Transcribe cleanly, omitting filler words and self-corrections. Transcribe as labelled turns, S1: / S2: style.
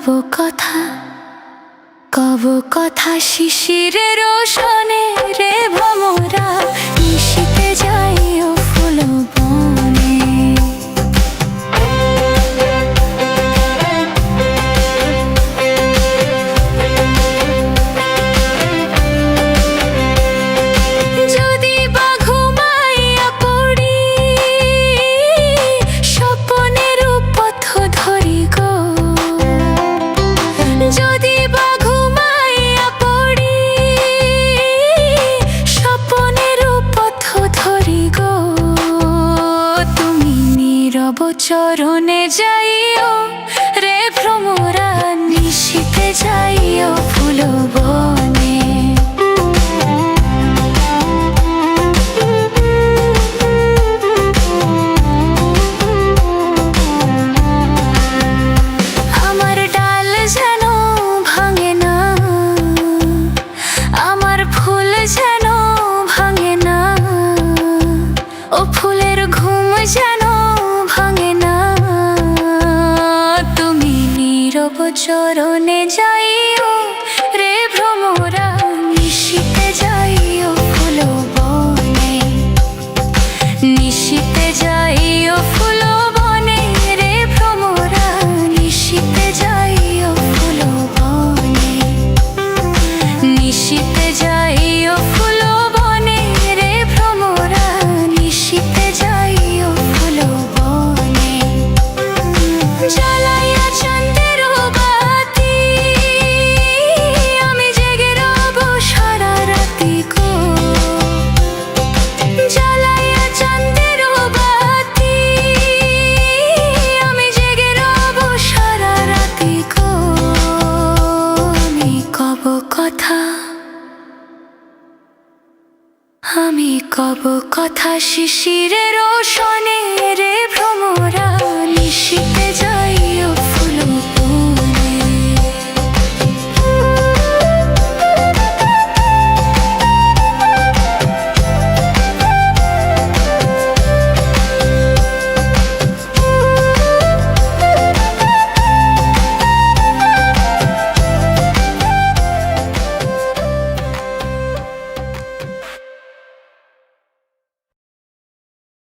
S1: কথা কব কথা শিশিরের রোশনে রে ভ্রমরা নিশিতে যাইও ফুল বনে। যদি বা ঘুমাইয়া পড়ি স্বপনের পথ ধরি গো, যদি বা ঘুমাইয়া পড়ি স্বপনের পথ ধরি গো, তুমি নীরব চরণে যাইও রে ভ্রমরা নিশিতে যাইও ফুল বনে। আমার ডাল যেন ভাঙে না, আমার ফুল যেন ভাঙে না, ও ফুলের ঘুম যেন ভাঙে না, তুমি নীরব চরণে যাইও রে ভ্রমরা নিশিতে যাইও ফুল বনে। নিশিতে যাইও ফুল বনে রে ভ্রমরা নিশিতে যাইও ফুল বনে। নিশিতে যাইও ফুল বনে রে ভ্রমরা নিশিতে যাইও ফুল বনে। জ্বালাইয়া চাঁদের বাতি আমি জেগে রব সারা রাতি গো, জ্বালাইয়া চাঁদের বাতি আমি জেগে রব সারা রাতি গো। আমি কব কথা, আমি কব কথা শিশিরের রোশনে রে ভ্রমরা